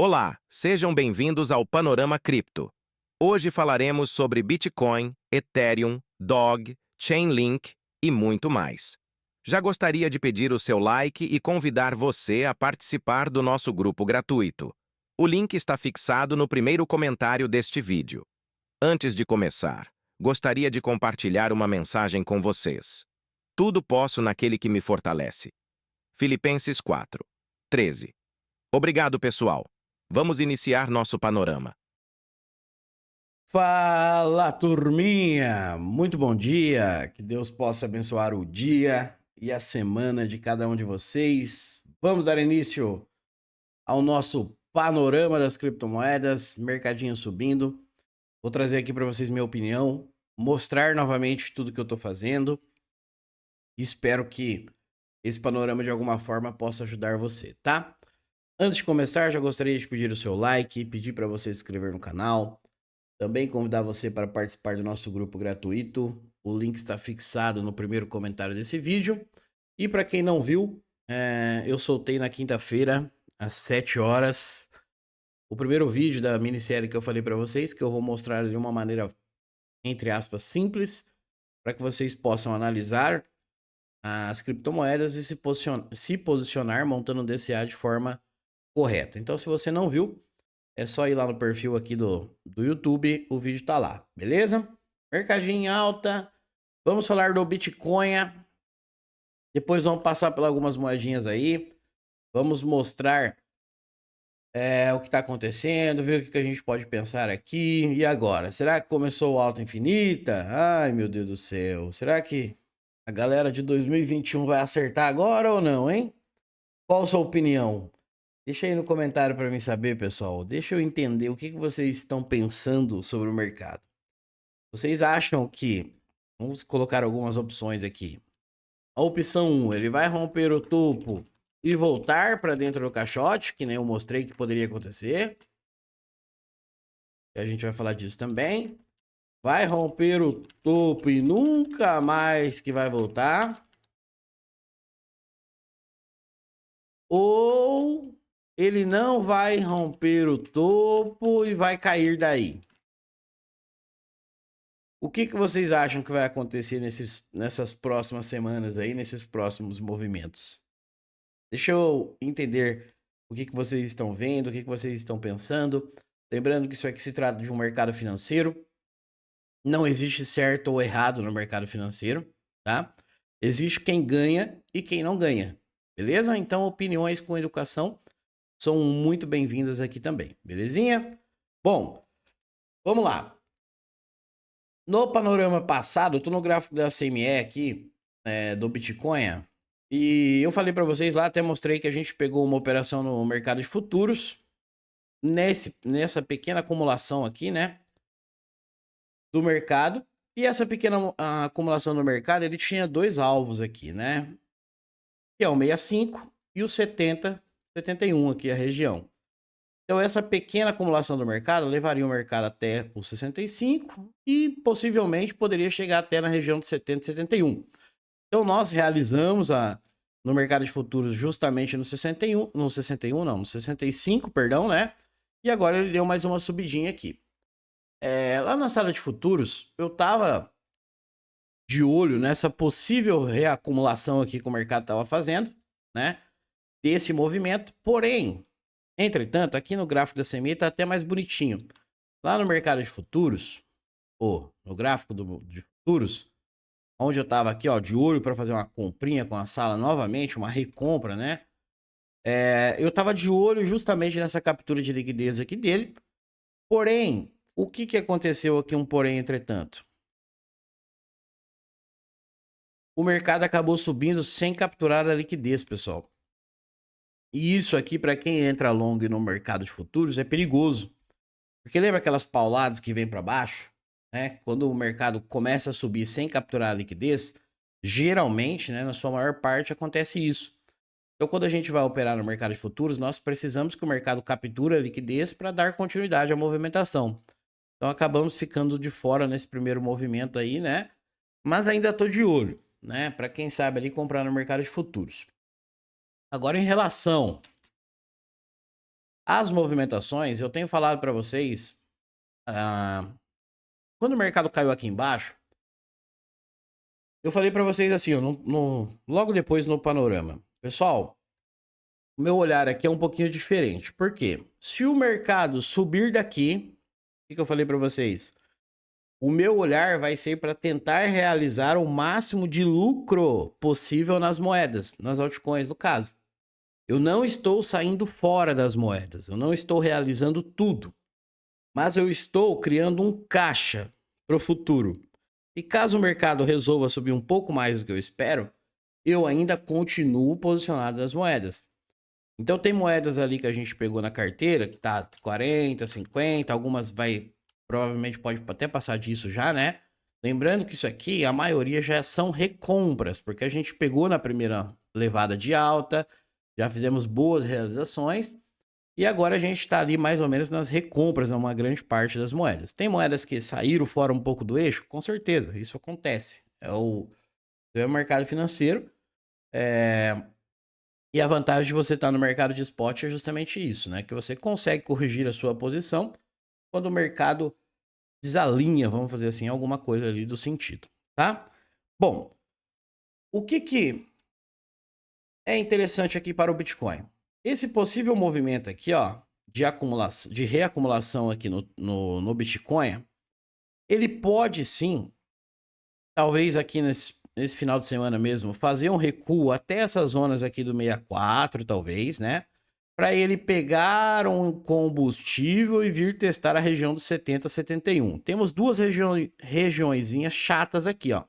Olá, sejam bem-vindos ao Panorama Cripto. Hoje falaremos sobre Bitcoin, Ethereum, DOG, Chainlink e muito mais. Já gostaria de pedir o seu like e convidar você a participar do nosso grupo gratuito. O link está fixado no primeiro comentário deste vídeo. Antes de começar, gostaria de compartilhar uma mensagem com vocês. Tudo posso naquele que me fortalece. Filipenses 4, 13. Obrigado, pessoal. Vamos iniciar nosso panorama. Fala, turminha! Muito bom dia! Que Deus possa abençoar o dia e a semana de cada um de vocês. Vamos dar início ao nosso panorama das criptomoedas, mercadinho subindo. Vou trazer aqui para vocês minha opinião, mostrar novamente tudo que eu estou fazendo. Espero que esse panorama de alguma forma possa ajudar você, tá? Antes de começar, já gostaria de pedir o seu like, pedir para você se inscrever no canal. Também convidar você para participar do nosso grupo gratuito. O link está fixado no primeiro comentário desse vídeo. E para quem não viu, eu soltei na quinta-feira, às 7 horas, o primeiro vídeo da minissérie que eu falei para vocês, que eu vou mostrar de uma maneira, entre aspas, simples, para que vocês possam analisar as criptomoedas e se posicionar montando um DCA de forma correta. Então, se você não viu, é só ir lá no perfil aqui do YouTube, o vídeo tá lá, beleza? Mercadinho em alta, vamos falar do Bitcoin, depois vamos passar por algumas moedinhas aí, vamos mostrar o que tá acontecendo, ver o que a gente pode pensar aqui. E agora, será que começou o alta infinita? Ai, meu Deus do céu, será que a galera de 2021 vai acertar agora ou não, hein? Qual a sua opinião? Deixa aí no comentário para mim saber, pessoal. Deixa eu entender o que vocês estão pensando sobre o mercado. Vocês acham que... Vamos colocar algumas opções aqui. A opção 1, ele vai romper o topo e voltar para dentro do caixote, que nem eu mostrei que poderia acontecer. E a gente vai falar disso também. Vai romper o topo e nunca mais que vai voltar. Ou ele não vai romper o topo e vai cair daí. O que vocês acham que vai acontecer nessas próximas semanas aí, nesses próximos movimentos? Deixa eu entender o que vocês estão vendo, o que vocês estão pensando. Lembrando que isso aqui se trata de um mercado financeiro. Não existe certo ou errado no mercado financeiro, tá? Existe quem ganha e quem não ganha, beleza? Então, opiniões com educação são muito bem-vindas aqui também, belezinha? Bom, vamos lá. No panorama passado, eu tô no gráfico da CME aqui, do Bitcoin, e eu falei para vocês lá, até mostrei que a gente pegou uma operação no mercado de futuros, nessa pequena acumulação aqui, né, do mercado, e essa pequena acumulação do mercado, ele tinha dois alvos aqui, né, que é o 65 e o 70, 71 aqui, a região. Então, essa pequena acumulação do mercado levaria o mercado até os 65 e possivelmente poderia chegar até na região de 70 e 71. Então, nós realizamos no mercado de futuros justamente no 61, no 65, perdão, né? E agora ele deu mais uma subidinha aqui. Lá na sala de futuros, eu tava de olho nessa possível reacumulação aqui que o mercado estava fazendo, né? Desse movimento, porém, entretanto, aqui no gráfico da CME tá até mais bonitinho. Lá no mercado de futuros, ou no gráfico de futuros, onde eu tava aqui, ó, de olho para fazer uma comprinha com a sala novamente, uma recompra, né? Eu tava de olho justamente nessa captura de liquidez aqui dele. Porém, o que aconteceu aqui, um porém, entretanto? O mercado acabou subindo sem capturar a liquidez, pessoal. E isso aqui, para quem entra long no mercado de futuros, é perigoso. Porque lembra aquelas pauladas que vem para baixo, né? Quando o mercado começa a subir sem capturar a liquidez, geralmente, né, na sua maior parte acontece isso. Então, quando a gente vai operar no mercado de futuros, nós precisamos que o mercado capture a liquidez para dar continuidade à movimentação. Então, acabamos ficando de fora nesse primeiro movimento aí, né? Mas ainda estou de olho, né? Para quem sabe ali comprar no mercado de futuros. Agora, em relação As movimentações, eu tenho falado para vocês, quando o mercado caiu aqui embaixo, eu falei para vocês assim, ó, logo depois no panorama. Pessoal, o meu olhar aqui é um pouquinho diferente. Por quê? Se o mercado subir daqui, o que eu falei para vocês? O meu olhar vai ser para tentar realizar o máximo de lucro possível nas moedas, nas altcoins no caso. Eu não estou saindo fora das moedas, eu não estou realizando tudo, mas eu estou criando um caixa para o futuro. E caso o mercado resolva subir um pouco mais do que eu espero, eu ainda continuo posicionado nas moedas. Então tem moedas ali que a gente pegou na carteira, que tá 40, 50, algumas provavelmente pode até passar disso já, né? Lembrando que isso aqui, a maioria já são recompras, porque a gente pegou na primeira levada de alta, já fizemos boas realizações, e agora a gente está ali mais ou menos nas recompras, numa grande parte das moedas. Tem moedas que saíram fora um pouco do eixo? Com certeza, isso acontece. É o mercado financeiro. E a vantagem de você estar no mercado de spot é justamente isso, né? Que você consegue corrigir a sua posição quando o mercado desalinha, vamos fazer assim, alguma coisa ali do sentido, tá? Bom, o que é interessante aqui para o Bitcoin? Esse possível movimento aqui, ó, de reacumulação aqui no Bitcoin, ele pode sim, talvez aqui nesse final de semana mesmo, fazer um recuo até essas zonas aqui do 64, talvez, né? Para ele pegar um combustível e vir testar a região dos 70, 71. Temos duas regiõezinhas chatas aqui, ó.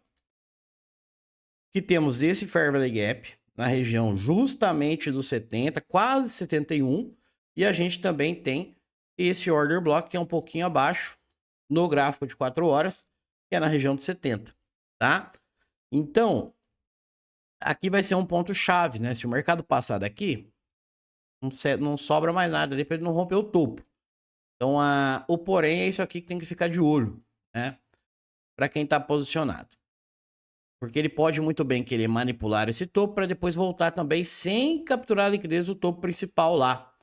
Que temos esse Fair Valley Gap na região justamente dos 70, quase 71, e a gente também tem esse Order Block que é um pouquinho abaixo no gráfico de 4 horas, que é na região de 70, tá? Então, aqui vai ser um ponto chave, né? Se o mercado passar daqui, não sobra mais nada ali para ele não romper o topo. Então, o porém é isso aqui que tem que ficar de olho, né? Para quem está posicionado. Porque ele pode muito bem querer manipular esse topo para depois voltar também sem capturar a liquidez do topo principal lá.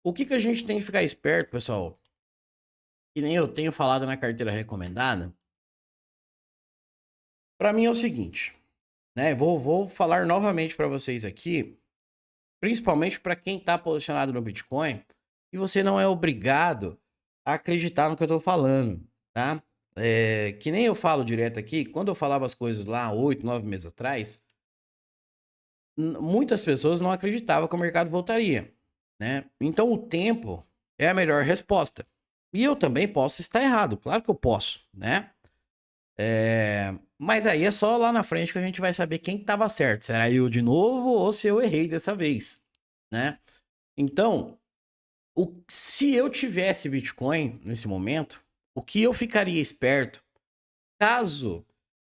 O que a gente tem que ficar esperto, pessoal? Que nem eu tenho falado na carteira recomendada. Para mim é o seguinte, né? Vou falar novamente para vocês aqui, principalmente para quem está posicionado no Bitcoin, e você não é obrigado a acreditar no que eu estou falando, tá? Que nem eu falo direto aqui, quando eu falava as coisas lá 8, 9 meses atrás, muitas pessoas não acreditavam que o mercado voltaria, né? Então o tempo é a melhor resposta. E eu também posso estar errado, claro que eu posso, né? Mas aí é só lá na frente que a gente vai saber quem estava certo. Será eu de novo ou se eu errei dessa vez, né? Então, se eu tivesse Bitcoin nesse momento, o que eu ficaria esperto caso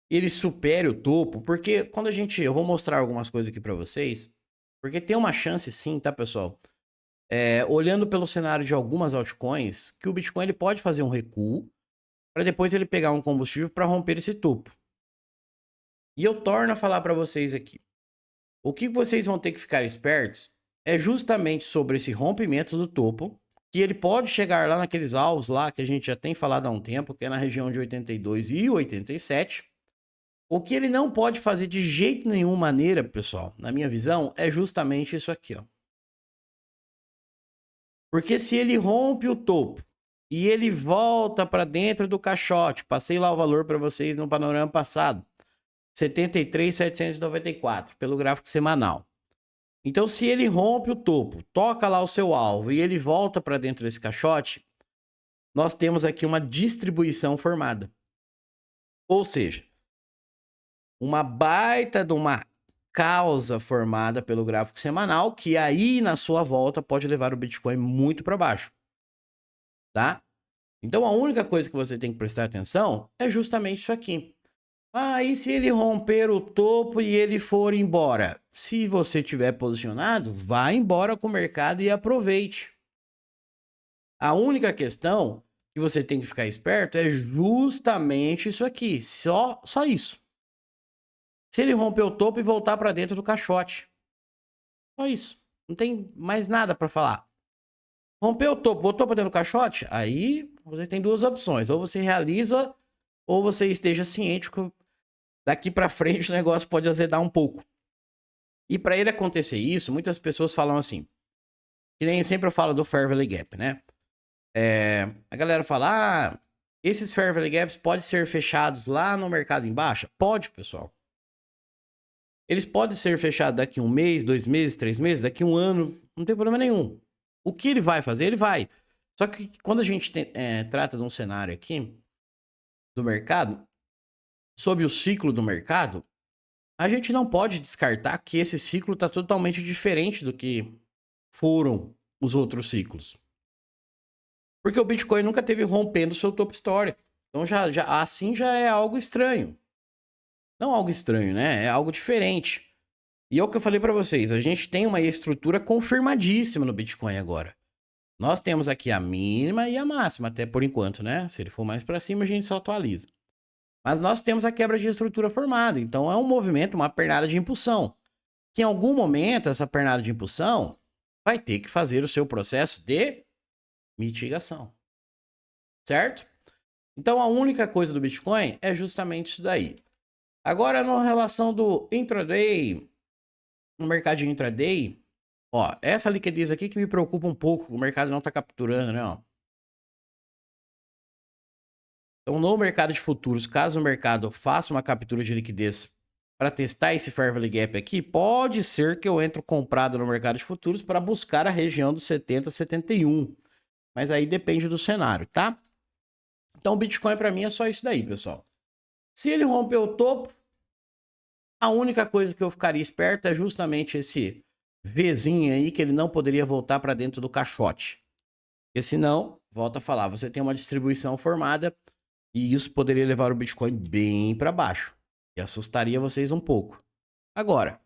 ele supere o topo, porque quando eu vou mostrar algumas coisas aqui para vocês, porque tem uma chance sim, tá, pessoal? Olhando pelo cenário de algumas altcoins, que o Bitcoin ele pode fazer um recuo para depois ele pegar um combustível para romper esse topo. E eu torno a falar para vocês aqui. O que vocês vão ter que ficar espertos é justamente sobre esse rompimento do topo, que ele pode chegar lá naqueles alvos lá que a gente já tem falado há um tempo, que é na região de 82 e 87. O que ele não pode fazer de jeito nenhum maneira, pessoal, na minha visão, é justamente isso aqui, ó. Porque se ele rompe o topo e ele volta para dentro do caixote, passei lá o valor para vocês no panorama passado, 73.794 pelo gráfico semanal. Então, se ele rompe o topo, toca lá o seu alvo e ele volta para dentro desse caixote, nós temos aqui uma distribuição formada. Ou seja, uma baita de uma causa formada pelo gráfico semanal, que aí na sua volta pode levar o Bitcoin muito para baixo, tá? Então a única coisa que você tem que prestar atenção é justamente isso aqui. E se ele romper o topo e ele for embora? Se você tiver posicionado, vá embora com o mercado e aproveite. A única questão que você tem que ficar esperto é justamente isso aqui, só isso. Se ele romper o topo e voltar para dentro do caixote. Só isso. Não tem mais nada para falar. Rompeu o topo, voltou para dentro do caixote? Aí você tem duas opções. Ou você realiza, ou você esteja ciente que daqui para frente o negócio pode azedar um pouco. E para ele acontecer isso, muitas pessoas falam assim, que nem sempre eu falo do Fair Valley Gap, né? A galera fala, esses Fair Valley Gaps podem ser fechados lá no mercado em baixa? Pode, pessoal. Eles podem ser fechados daqui 1 mês, 2 meses, 3 meses, daqui 1 ano, não tem problema nenhum. O que ele vai fazer, ele vai. Só que quando a gente trata de um cenário aqui do mercado, sobre o ciclo do mercado, a gente não pode descartar que esse ciclo está totalmente diferente do que foram os outros ciclos. Porque o Bitcoin nunca teve rompendo seu topo histórico. Então assim já é algo estranho. Não algo estranho, né? É algo diferente. E é o que eu falei para vocês, a gente tem uma estrutura confirmadíssima no Bitcoin agora. Nós temos aqui a mínima e a máxima, até por enquanto, né? Se ele for mais para cima, a gente só atualiza. Mas nós temos a quebra de estrutura formada, então é um movimento, uma pernada de impulsão. Que em algum momento, essa pernada de impulsão vai ter que fazer o seu processo de mitigação. Certo? Então a única coisa do Bitcoin é justamente isso daí. Agora, na relação do intraday, no mercado de intraday, ó, essa liquidez aqui que me preocupa um pouco, o mercado não tá capturando, né, ó. Então, no mercado de futuros, caso o mercado faça uma captura de liquidez para testar esse Fair Valley Gap aqui, pode ser que eu entre comprado no mercado de futuros para buscar a região dos 70, 71. Mas aí depende do cenário, tá? Então, o Bitcoin para mim é só isso daí, pessoal. Se ele romper o topo, a única coisa que eu ficaria esperto é justamente esse Vzinho aí que ele não poderia voltar para dentro do caixote. Porque senão, volta a falar, você tem uma distribuição formada e isso poderia levar o Bitcoin bem para baixo. E assustaria vocês um pouco. Agora,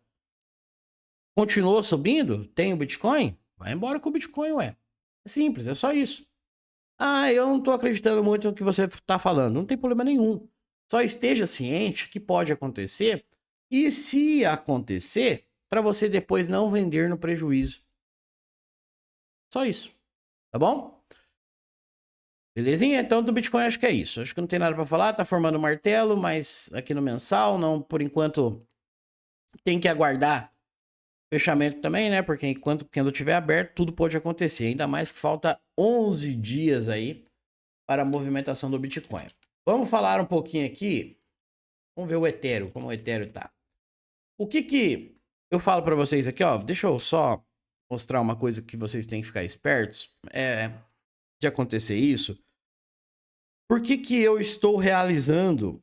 continuou subindo? Tem o Bitcoin? Vai embora com o Bitcoin, ué. É simples, é só isso. Eu não tô acreditando muito no que você tá falando. Não tem problema nenhum. Só esteja ciente que pode acontecer. E se acontecer, para você depois não vender no prejuízo. Só isso. Tá bom? Belezinha? Então do Bitcoin acho que é isso. Acho que não tem nada para falar. Tá formando um martelo, mas aqui no mensal, não, por enquanto tem que aguardar fechamento também, né? Porque enquanto quando tiver aberto, tudo pode acontecer. Ainda mais que falta 11 dias aí para a movimentação do Bitcoin. Vamos falar um pouquinho aqui. Vamos ver o Ethereum, como o Ethereum tá. O que eu falo para vocês aqui, ó, deixa eu só mostrar uma coisa que vocês têm que ficar espertos. De acontecer isso, por que eu estou realizando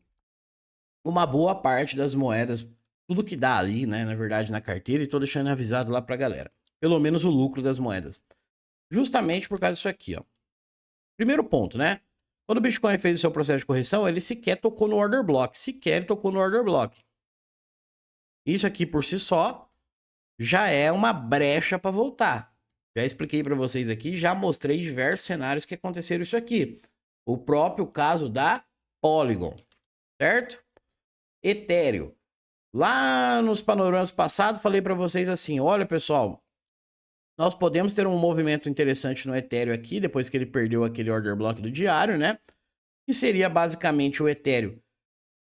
uma boa parte das moedas, tudo que dá ali, né, na verdade, na carteira, e tô deixando avisado lá pra galera. Pelo menos o lucro das moedas. Justamente por causa disso aqui, ó. Primeiro ponto, né? Quando o Bitcoin fez o seu processo de correção, ele sequer tocou no order block. Sequer tocou no order block. Isso aqui por si só já é uma brecha para voltar. Já expliquei para vocês aqui, já mostrei diversos cenários que aconteceram isso aqui. O próprio caso da Polygon, certo? Ethereum. Lá nos panoramas passados, falei para vocês assim, olha pessoal, nós podemos ter um movimento interessante no Ethereum aqui, depois que ele perdeu aquele order block do diário, né? Que seria basicamente o Ethereum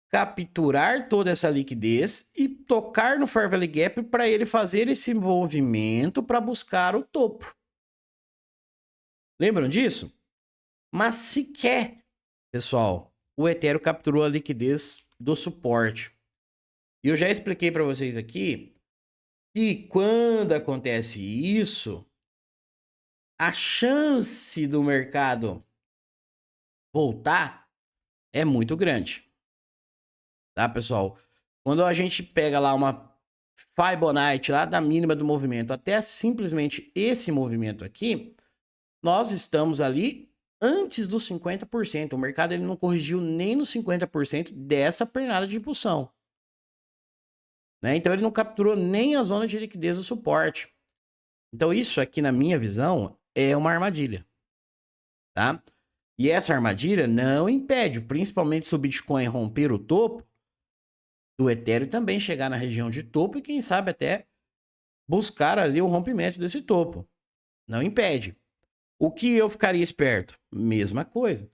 capturar toda essa liquidez e tocar no Fair Valley Gap para ele fazer esse movimento para buscar o topo. Lembram disso? Mas sequer, pessoal, o Ethereum capturou a liquidez do suporte. E eu já expliquei para vocês aqui que quando acontece isso, a chance do mercado voltar é muito grande. Tá, pessoal? Quando a gente pega lá uma Fibonacci lá da mínima do movimento até simplesmente esse movimento aqui, nós estamos ali antes dos 50%. O mercado ele não corrigiu nem nos 50% dessa pernada de impulsão. Né? Então ele não capturou nem a zona de liquidez do suporte. Então isso aqui, na minha visão, é uma armadilha. Tá? E essa armadilha não impede, principalmente se o Bitcoin romper o topo, do Ethereum também chegar na região de topo e quem sabe até buscar ali o rompimento desse topo. Não impede. O que eu ficaria esperto? Mesma coisa.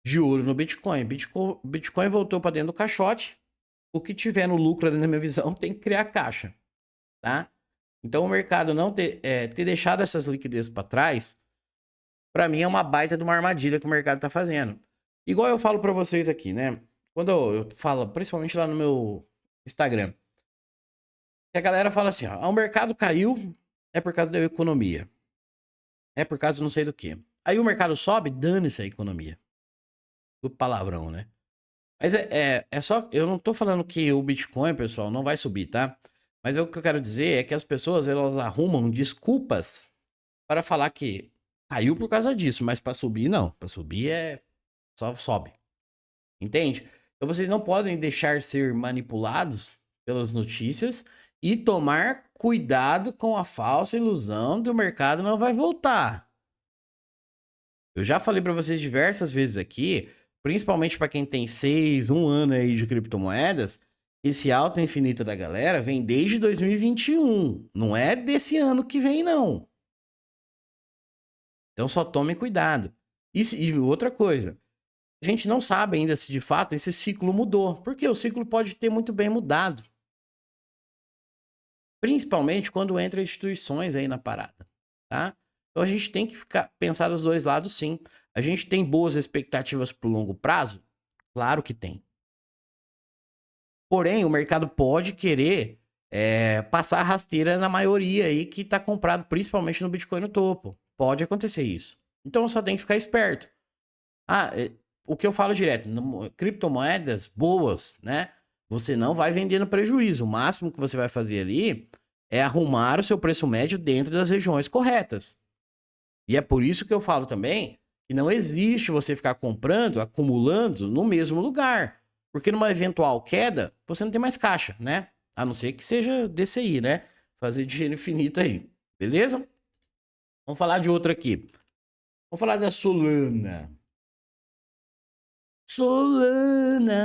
De olho no Bitcoin. Bitcoin voltou para dentro do caixote. O que tiver no lucro, ali, na minha visão, tem que criar caixa, tá? Então, o mercado não ter deixado essas liquidez para trás, para mim é uma baita de uma armadilha que o mercado tá fazendo. Igual eu falo para vocês aqui, né? Quando eu falo, principalmente lá no meu Instagram, que a galera fala assim, ó, o mercado caiu, é por causa da economia. É por causa de não sei do que. Aí o mercado sobe, dane-se a economia. Do palavrão, né? Mas é só. Eu não tô falando que o Bitcoin, pessoal, não vai subir, tá? Mas o que eu quero dizer é que as pessoas elas arrumam desculpas para falar que caiu por causa disso, mas para subir, não. Para subir só sobe. Entende? Então vocês não podem deixar ser manipulados pelas notícias e tomar cuidado com a falsa ilusão do mercado não vai voltar. Eu já falei para vocês diversas vezes aqui, principalmente para quem tem 1 ano aí de criptomoedas, esse alta infinita da galera vem desde 2021, não é desse ano que vem não. Então só tomem cuidado. E outra coisa, a gente não sabe ainda se de fato esse ciclo mudou, porque o ciclo pode ter muito bem mudado. Principalmente quando entra instituições aí na parada, tá? Então a gente tem que pensar dos dois lados, sim. A gente tem boas expectativas para o longo prazo? Claro que tem. Porém, o mercado pode querer passar a rasteira na maioria aí que está comprado, principalmente no Bitcoin no topo. Pode acontecer isso. Então só tem que ficar esperto. O que eu falo direto, criptomoedas boas, né? Você não vai vender no prejuízo. O máximo que você vai fazer ali é arrumar o seu preço médio dentro das regiões corretas. E é por isso que eu falo também que não existe você ficar comprando, acumulando no mesmo lugar. Porque numa eventual queda, você não tem mais caixa, né? A não ser que seja DCI, né? Fazer dinheiro infinito aí. Beleza? Vamos falar de outra aqui. Vamos falar da Solana. Solana.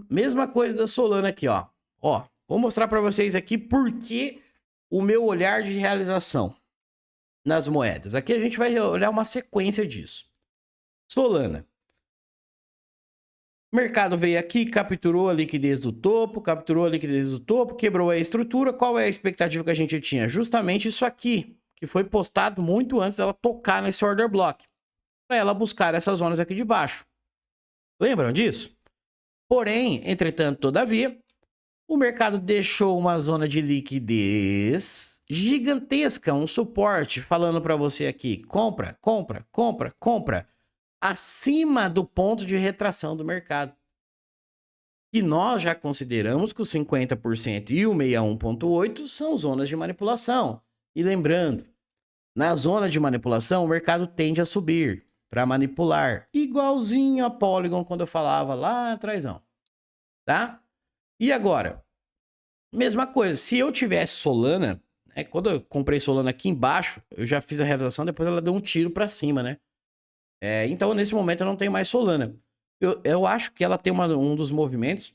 Mesma coisa da Solana aqui, ó. Ó, vou mostrar para vocês aqui por que o meu olhar de realização nas moedas. Aqui a gente vai olhar uma sequência disso. Solana. O mercado veio aqui, capturou a liquidez do topo, quebrou a estrutura. Qual é a expectativa que a gente tinha? Justamente isso aqui, que foi postado muito antes dela tocar nesse order block, para ela buscar essas zonas aqui de baixo. Lembram disso? Porém, entretanto, todavia, o mercado deixou uma zona de liquidez gigantesca, um suporte, falando para você aqui, compra, compra, compra, compra, acima do ponto de retração do mercado. E nós já consideramos que os 50% e o 61,8% são zonas de manipulação. E lembrando, na zona de manipulação, o mercado tende a subir para manipular, igualzinho a Polygon quando eu falava lá atrás, tá? E agora, mesma coisa, se eu tivesse Solana, né, quando eu comprei Solana aqui embaixo, eu já fiz a realização, depois ela deu um tiro para cima, né? Então, nesse momento, eu não tenho mais Solana. Eu acho que ela tem um dos movimentos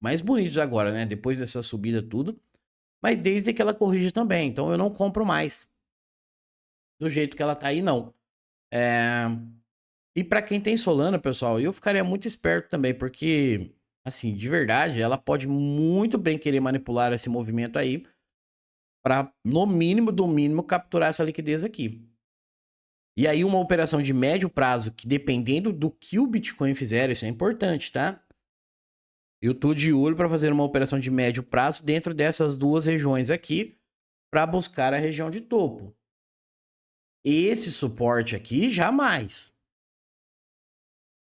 mais bonitos agora, né? Depois dessa subida tudo. Mas desde que ela corrija também. Então, eu não compro mais do jeito que ela tá aí, não. E para quem tem Solana, pessoal, eu ficaria muito esperto também, porque, assim, de verdade, ela pode muito bem querer manipular esse movimento aí para, no mínimo, do mínimo, capturar essa liquidez aqui. E aí uma operação de médio prazo, que dependendo do que o Bitcoin fizer, isso é importante, tá? Eu tô de olho para fazer uma operação de médio prazo dentro dessas duas regiões aqui, para buscar a região de topo. Esse suporte aqui, jamais.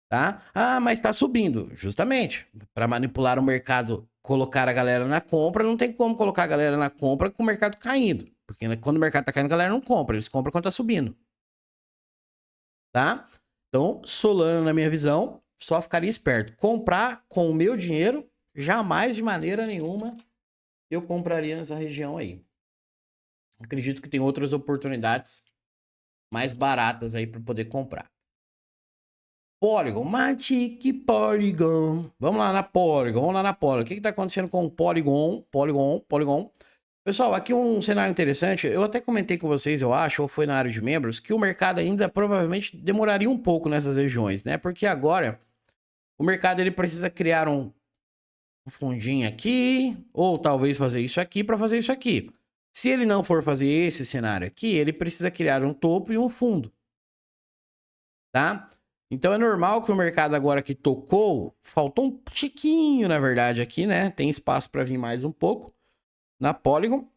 Tá? Mas tá subindo. Justamente. Para manipular o mercado, colocar a galera na compra, não tem como colocar a galera na compra com o mercado caindo. Porque quando o mercado tá caindo, a galera não compra. Eles compram quando tá subindo. Tá? Então, Solana, na minha visão, só ficaria esperto. Comprar com o meu dinheiro, jamais de maneira nenhuma eu compraria nessa região aí. Acredito que tem outras oportunidades mais baratas aí para poder comprar. Polygon, Matic Polygon. Vamos lá na Polygon. O que está acontecendo com o Polygon? Pessoal, aqui um cenário interessante. Eu até comentei com vocês, eu acho, ou foi na área de membros, que o mercado ainda provavelmente demoraria um pouco nessas regiões, né? Porque agora o mercado ele precisa criar um fundinho aqui, ou talvez fazer isso aqui para fazer isso aqui. Se ele não for fazer esse cenário aqui, ele precisa criar um topo e um fundo, tá? Então é normal que o mercado agora que tocou, faltou um tiquinho, na verdade, aqui, né? Tem espaço para vir mais um pouco na Polygon.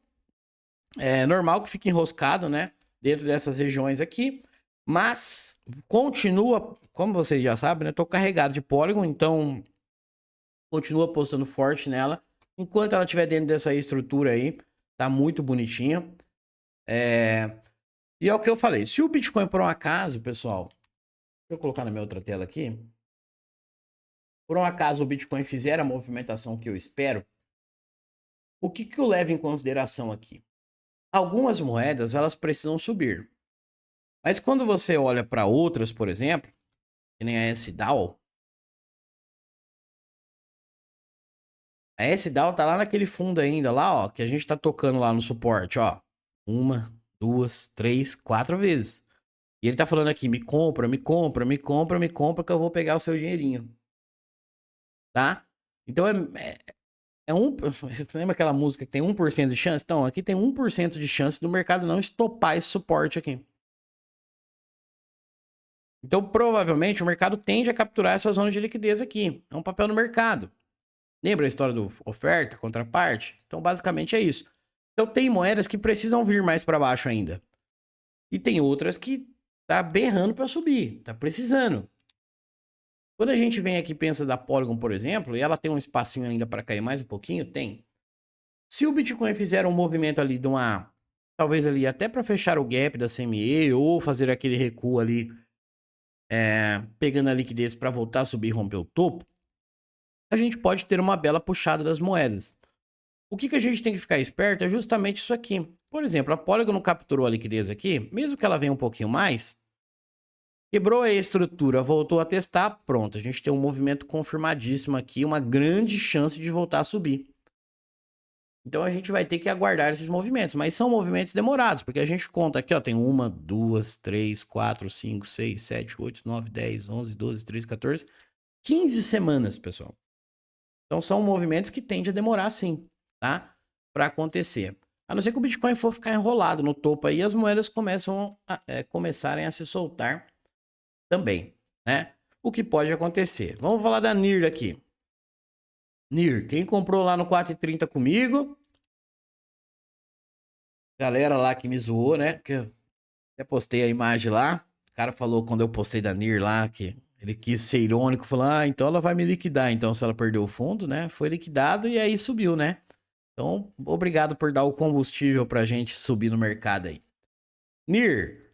É normal que fique enroscado, né? Dentro dessas regiões aqui. Mas continua, como vocês já sabem, né? Tô carregado de Polygon, então continua apostando forte nela. Enquanto ela estiver dentro dessa estrutura aí, tá muito bonitinha. E é o que eu falei. Se o Bitcoin, por um acaso, pessoal... Deixa eu colocar na minha outra tela aqui. Por um acaso o Bitcoin fizer a movimentação que eu espero, o que eu levo em consideração aqui? Algumas moedas, elas precisam subir. Mas quando você olha para outras, por exemplo, que nem a SDAO, a SDAO tá lá naquele fundo ainda, lá, ó, que a gente tá tocando lá no suporte, ó. 1, 2, 3, 4 vezes. E ele tá falando aqui, me compra, me compra, me compra, me compra, que eu vou pegar o seu dinheirinho. Tá? Então lembra aquela música que tem 1% de chance? Então, aqui tem 1% de chance do mercado não estopar esse suporte aqui. Então, provavelmente, o mercado tende a capturar essa zona de liquidez aqui. É um papel no mercado. Lembra a história do oferta, contraparte? Então, basicamente é isso. Então, tem moedas que precisam vir mais para baixo ainda. E tem outras que tá berrando para subir, tá precisando. Quando a gente vem aqui e pensa da Polygon, por exemplo, e ela tem um espacinho ainda para cair mais um pouquinho, tem. Se o Bitcoin fizer um movimento ali de uma... Talvez ali até para fechar o gap da CME ou fazer aquele recuo ali, pegando a liquidez para voltar a subir e romper o topo, a gente pode ter uma bela puxada das moedas. O que a gente tem que ficar esperto é justamente isso aqui. Por exemplo, a Polygon não capturou a liquidez aqui, mesmo que ela venha um pouquinho mais, quebrou a estrutura, voltou a testar, pronto. A gente tem um movimento confirmadíssimo aqui, uma grande chance de voltar a subir. Então a gente vai ter que aguardar esses movimentos, mas são movimentos demorados, porque a gente conta aqui, ó, tem 1, 2, 3, 4, 5, 6, 7, 8, 9, 10, 11, 12, 13, 14, 15 semanas, pessoal. Então são movimentos que tendem a demorar sim, tá? Para acontecer. A não ser que o Bitcoin for ficar enrolado no topo aí, as moedas começarem a se soltar também, né? O que pode acontecer. Vamos falar da NIR aqui. NIR, quem comprou lá no 4,30 comigo? Galera lá que me zoou, né? Que eu até postei a imagem lá. O cara falou quando eu postei da NIR lá que ele quis ser irônico, falou: ah, então ela vai me liquidar. Então, se ela perdeu o fundo, né? Foi liquidado e aí subiu, né? Então, obrigado por dar o combustível pra gente subir no mercado aí. NIR,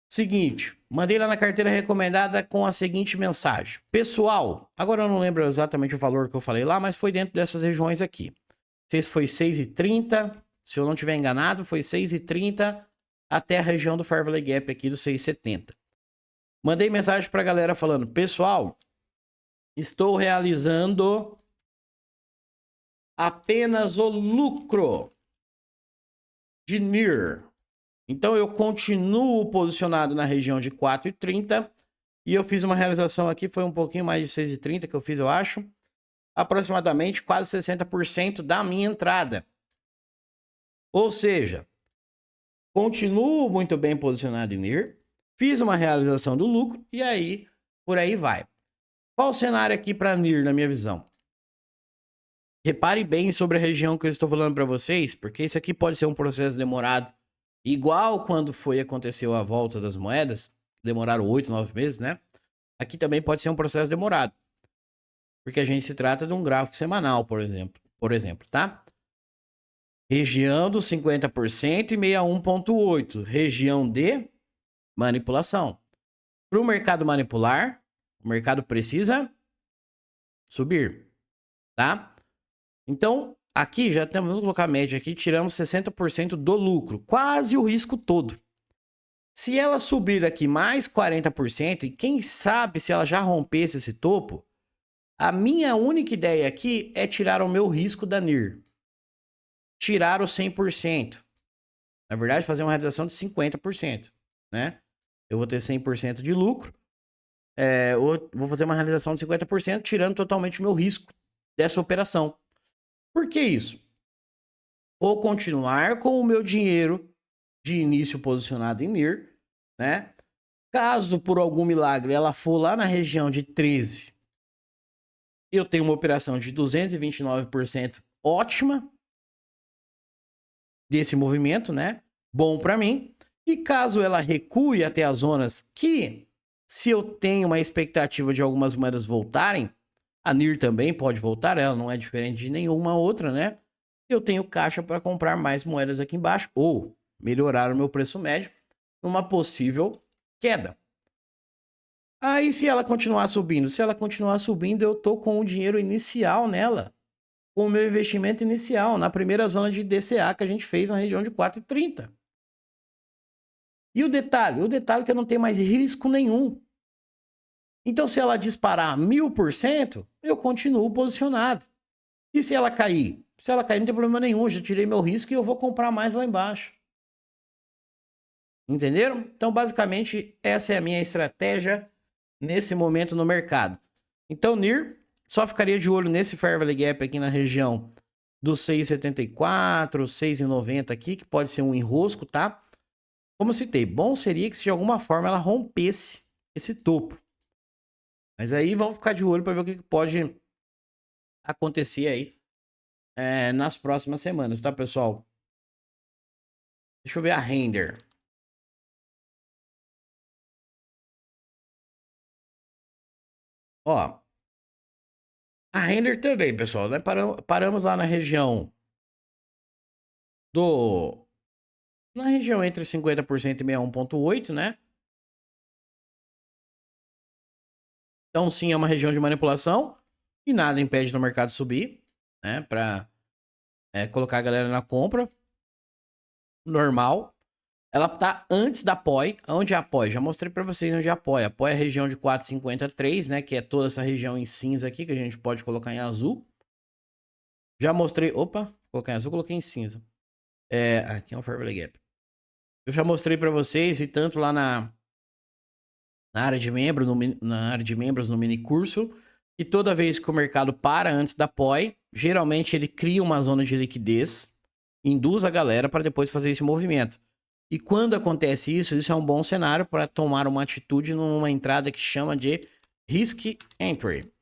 seguinte, mandei lá na carteira recomendada com a seguinte mensagem. Pessoal, agora eu não lembro exatamente o valor que eu falei lá, mas foi dentro dessas regiões aqui. Não sei se foi 6,30, se eu não tiver enganado, foi 6,30 até a região do Fairvalley Gap aqui do 6,70. Mandei mensagem pra galera falando, pessoal, estou realizando apenas o lucro de NIR. Então eu continuo posicionado na região de 4,30 e eu fiz uma realização aqui, foi um pouquinho mais de 6,30 que eu fiz, eu acho. Aproximadamente quase 60% da minha entrada. Ou seja, continuo muito bem posicionado em NIR, fiz uma realização do lucro e aí, por aí vai. Qual o cenário aqui para NIR, na minha visão? Repare bem sobre a região que eu estou falando para vocês, porque isso aqui pode ser um processo demorado. Igual quando aconteceu a volta das moedas, demoraram 8, 9 meses, né? Aqui também pode ser um processo demorado. Porque a gente se trata de um gráfico semanal, por exemplo, tá? Região dos 50% e 61,8. Região de manipulação. Para o mercado manipular, o mercado precisa subir, tá? Então, aqui já temos, vamos colocar a média aqui, tiramos 60% do lucro, quase o risco todo. Se ela subir aqui mais 40%, e quem sabe se ela já rompesse esse topo, a minha única ideia aqui é tirar o meu risco da NIR. tirar o 100%. Na verdade, fazer uma realização de 50%, né? Eu vou ter 100% de lucro. Eu vou fazer uma realização de 50%, tirando totalmente o meu risco dessa operação. Por que isso? Vou continuar com o meu dinheiro de início posicionado em NIR, né? Caso por algum milagre ela for lá na região de 13, eu tenho uma operação de 229% ótima desse movimento, né? Bom para mim. E caso ela recue até as zonas que, se eu tenho uma expectativa de algumas moedas voltarem, a NIR também pode voltar, ela não é diferente de nenhuma outra, né? Eu tenho caixa para comprar mais moedas aqui embaixo ou melhorar o meu preço médio numa possível queda. Aí, se ela continuar subindo, eu tô com o dinheiro inicial nela, com o meu investimento inicial na primeira zona de DCA que a gente fez na região de 4,30. E o detalhe é que eu não tenho mais risco nenhum. Então, se ela disparar 1000%, eu continuo posicionado. E se ela cair? Se ela cair, não tem problema nenhum. Eu já tirei meu risco e eu vou comprar mais lá embaixo. Entenderam? Então, basicamente, essa é a minha estratégia nesse momento no mercado. Então, NIR, só ficaria de olho nesse Fair Value Gap aqui na região dos 6,74, 6,90 aqui, que pode ser um enrosco, tá? Como eu citei, bom seria que se de alguma forma ela rompesse esse topo. Mas aí vamos ficar de olho para ver o que pode acontecer aí nas próximas semanas, tá, pessoal? Deixa eu ver a render. Ó, a render também, pessoal, né? Paramos lá na região na região entre 50% e 61,8, né? Então, sim, é uma região de manipulação e nada impede no mercado subir, né? Para colocar a galera na compra normal. Ela tá antes da POI. Onde é a POI? Já mostrei para vocês onde é a POI. A POI é a região de 4,53, né? Que é toda essa região em cinza aqui, que a gente pode colocar em azul. Já mostrei... Opa, colocar em azul, coloquei em cinza. Aqui é um Fair Value Gap. Eu já mostrei para vocês, e tanto lá na área de na área de membros no mini curso, e toda vez que o mercado para antes da POI, geralmente ele cria uma zona de liquidez, induz a galera para depois fazer esse movimento. E quando acontece isso, isso é um bom cenário para tomar uma atitude numa entrada que chama de Risk Entry.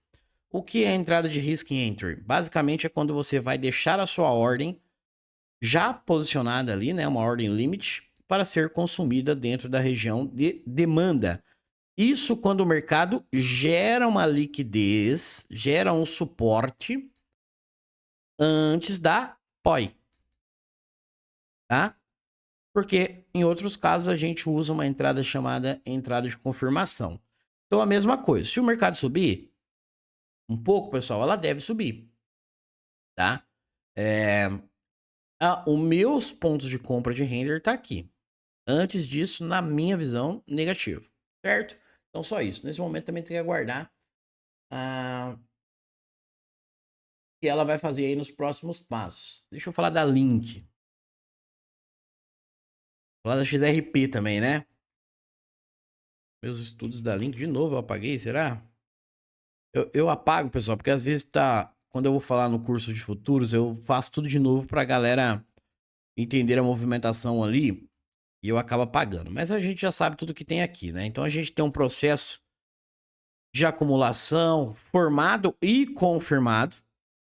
O que é a entrada de Risk Entry? Basicamente é quando você vai deixar a sua ordem já posicionada ali, né, uma ordem limit, para ser consumida dentro da região de demanda. Isso quando o mercado gera uma liquidez, gera um suporte antes da POI, tá? Porque em outros casos a gente usa uma entrada chamada entrada de confirmação. Então a mesma coisa, se o mercado subir um pouco, pessoal, ela deve subir, tá? Os meus pontos de compra de render tá aqui. Antes disso, na minha visão, negativo, certo? Então só isso. Nesse momento também tem que aguardar que ela vai fazer aí nos próximos passos. Deixa eu falar da Link. Falar da XRP também, né? Meus estudos da Link, de novo eu apaguei, será? Eu apago, pessoal, porque às vezes quando eu vou falar no curso de futuros, eu faço tudo de novo pra galera entender a movimentação ali e eu acabo apagando. Mas a gente já sabe tudo que tem aqui, né? Então a gente tem um processo de acumulação formado e confirmado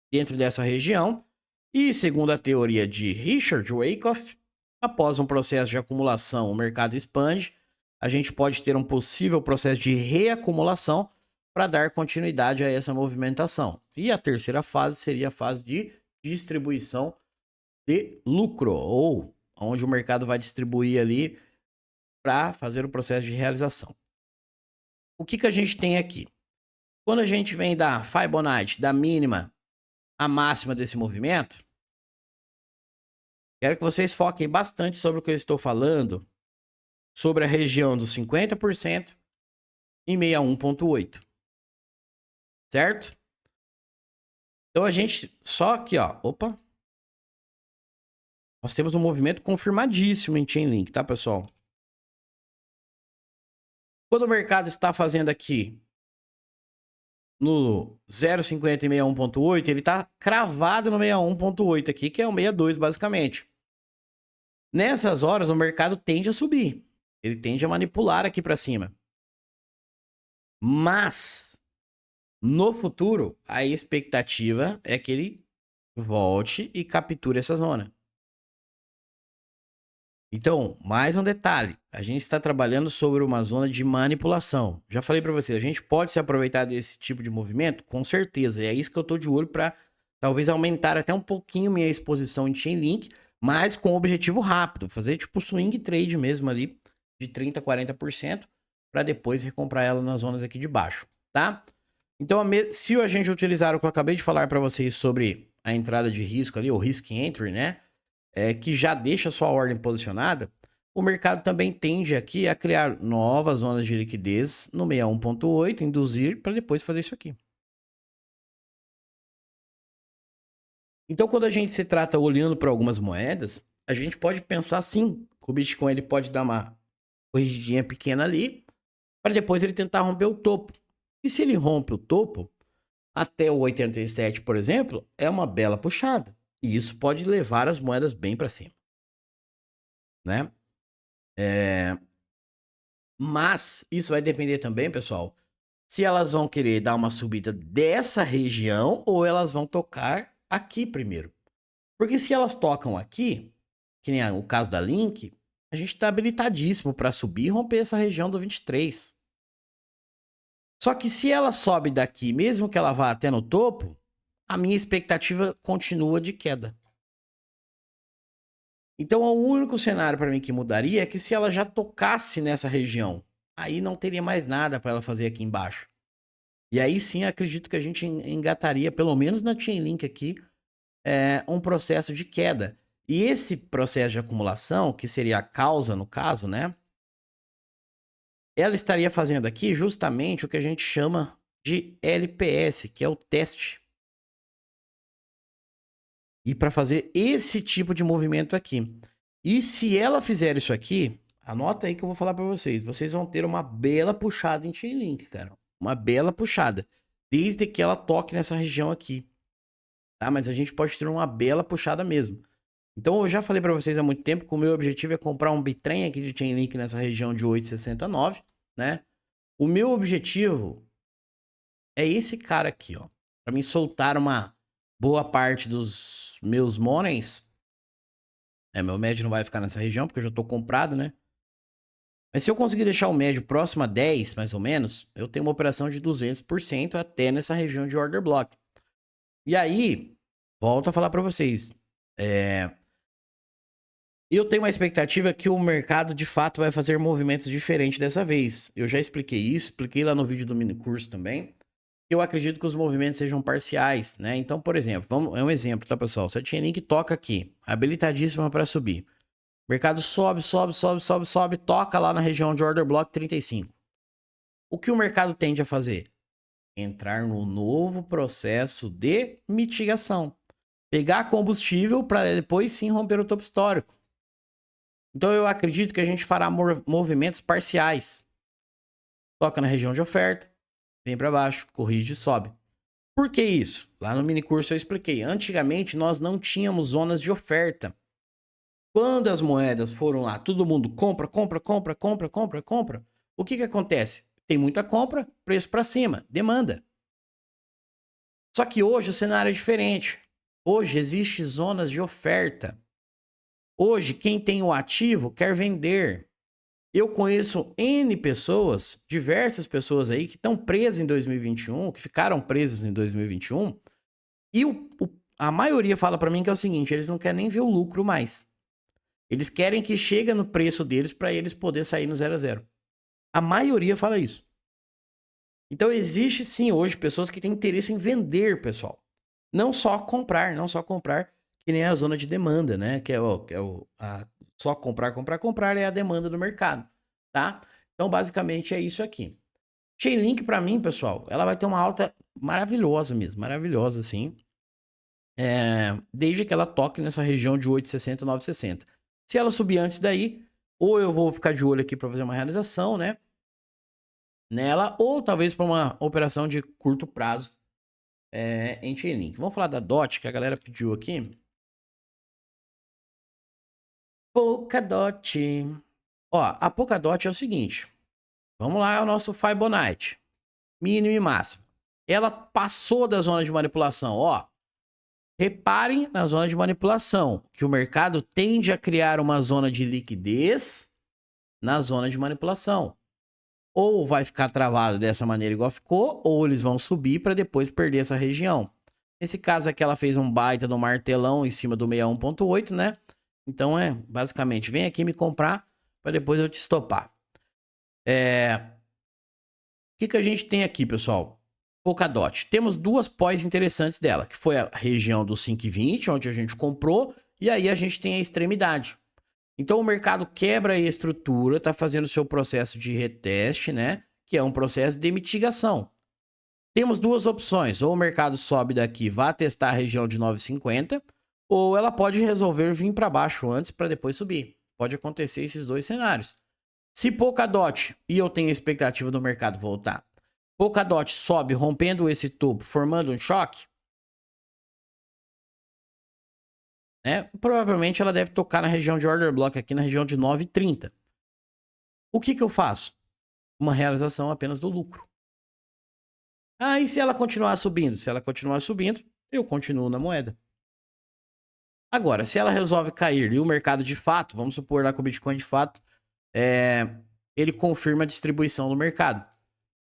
dentro dessa região. E segundo a teoria de Richard Wyckoff, após um processo de acumulação, o mercado expande, a gente pode ter um possível processo de reacumulação para dar continuidade a essa movimentação. E a terceira fase seria a fase de distribuição de lucro, ou onde o mercado vai distribuir ali para fazer o processo de realização. O que a gente tem aqui? Quando a gente vem da Fibonacci, da mínima à máxima desse movimento, quero que vocês foquem bastante sobre o que eu estou falando, sobre a região dos 50% e 61,8. Certo? Então a gente só aqui, ó, opa. Nós temos um movimento confirmadíssimo em Chainlink, tá, pessoal? Quando o mercado está fazendo aqui no 0,50 e 61,8, ele está cravado no 61,8 aqui, que é o 62 basicamente. Nessas horas, o mercado tende a subir. Ele tende a manipular aqui para cima. Mas, no futuro, a expectativa é que ele volte e capture essa zona. Então, mais um detalhe. A gente está trabalhando sobre uma zona de manipulação. Já falei para você, a gente pode se aproveitar desse tipo de movimento? Com certeza. E é isso que eu estou de olho para talvez aumentar até um pouquinho minha exposição em Chainlink, mas com objetivo rápido. Fazer tipo swing trade mesmo ali, de 30% a 40%, para depois recomprar ela nas zonas aqui de baixo, tá? Então, se a gente utilizar o que eu acabei de falar para vocês sobre a entrada de risco ali, o risk entry, né? Que já deixa sua ordem posicionada, o mercado também tende aqui a criar novas zonas de liquidez no 61,8, induzir para depois fazer isso aqui. Então, quando a gente se trata olhando para algumas moedas, a gente pode pensar assim, que o Bitcoin ele pode dar uma corrigidinha pequena ali, para depois ele tentar romper o topo. E se ele rompe o topo, até o 87, por exemplo, é uma bela puxada. E isso pode levar as moedas bem para cima, né? Mas isso vai depender também, pessoal, se elas vão querer dar uma subida dessa região ou elas vão tocar aqui primeiro. Porque se elas tocam aqui, que nem o caso da Link, a gente está habilitadíssimo para subir e romper essa região do 23. Só que se ela sobe daqui, mesmo que ela vá até no topo, a minha expectativa continua de queda. Então, o único cenário para mim que mudaria é que se ela já tocasse nessa região, aí não teria mais nada para ela fazer aqui embaixo. E aí sim, acredito que a gente engataria, pelo menos na Chainlink aqui, um processo de queda. E esse processo de acumulação, que seria a causa no caso, né? Ela estaria fazendo aqui justamente o que a gente chama de LPS, que é o teste. E para fazer esse tipo de movimento aqui. E se ela fizer isso aqui, anota aí que eu vou falar para vocês. Vocês vão ter uma bela puxada em Chainlink, cara. Uma bela puxada. Desde que ela toque nessa região aqui. Tá? Mas a gente pode ter uma bela puxada mesmo. Então eu já falei para vocês há muito tempo que o meu objetivo é comprar um bitrem aqui de Chainlink nessa região de 8,69, né? O meu objetivo é esse cara aqui, ó. Para mim soltar uma boa parte dos meus monies. Meu médio não vai ficar nessa região porque eu já tô comprado, né? Mas se eu conseguir deixar o médio próximo a 10, mais ou menos, eu tenho uma operação de 200% até nessa região de order block. E aí, volto a falar para vocês. Eu tenho uma expectativa que o mercado de fato vai fazer movimentos diferentes dessa vez. Eu já expliquei isso, expliquei lá no vídeo do mini curso também. Eu acredito que os movimentos sejam parciais, né? Então, por exemplo, é um exemplo, tá, pessoal? Se a Chainlink toca aqui, habilitadíssima para subir. O mercado sobe, toca lá na região de order block 35. O que o mercado tende a fazer? Entrar no novo processo de mitigação. Pegar combustível para depois sim romper o topo histórico. Então eu acredito que a gente fará movimentos parciais. Toca na região de oferta, vem para baixo, corrige e sobe. Por que isso? Lá no mini curso eu expliquei. Antigamente nós não tínhamos zonas de oferta. Quando as moedas foram lá, todo mundo compra. O que acontece? Tem muita compra, preço para cima, demanda. Só que hoje o cenário é diferente. Hoje existem zonas de oferta. Hoje, quem tem o ativo quer vender. Eu conheço N pessoas, diversas pessoas aí, que estão presas em 2021, que ficaram presas em 2021, e a maioria fala para mim que é o seguinte, eles não querem nem ver o lucro mais. Eles querem que chegue no preço deles para eles poderem sair no 0 a 0. A maioria fala isso. Então existe sim hoje pessoas que têm interesse em vender, pessoal. Não só comprar, que nem a zona de demanda, né? Só comprar é a demanda do mercado, tá? Então basicamente é isso aqui. Chainlink para mim, pessoal, ela vai ter uma alta maravilhosa mesmo, maravilhosa assim. desde que ela toque nessa região de 8,60, 9,60. Se ela subir antes daí, ou eu vou ficar de olho aqui para fazer uma realização, né? Nela, ou talvez para uma operação de curto prazo em Chainlink. Vamos falar da DOT, que a galera pediu aqui. Polkadot. Ó, a Polkadot é o seguinte. Vamos lá, é o nosso Fibonacci. Mínimo e máximo. Ela passou da zona de manipulação, ó. Reparem na zona de manipulação, que o mercado tende a criar uma zona de liquidez na zona de manipulação. Ou vai ficar travado dessa maneira igual ficou, ou eles vão subir para depois perder essa região. Nesse caso aqui ela fez um baita do martelão em cima do 61.8, né? Então basicamente, vem aqui me comprar para depois eu te estopar. O que a gente tem aqui, pessoal? Polkadot. Temos duas pós interessantes dela, que foi a região do 5,20, onde a gente comprou, e aí a gente tem a extremidade. Então o mercado quebra a estrutura, está fazendo o seu processo de reteste, né? Que é um processo de mitigação. Temos duas opções, ou o mercado sobe daqui, vá testar a região de 9,50, ou ela pode resolver vir para baixo antes para depois subir. Pode acontecer esses dois cenários. Se Polkadot, e eu tenho a expectativa do mercado voltar, Polkadot sobe rompendo esse topo, formando um choque, né? Provavelmente ela deve tocar na região de order block, aqui na região de 9,30. O que eu faço? Uma realização apenas do lucro. E se ela continuar subindo? Se ela continuar subindo, eu continuo na moeda. Agora, se ela resolve cair e o mercado de fato, vamos supor lá que o Bitcoin de fato, ele confirma a distribuição do mercado.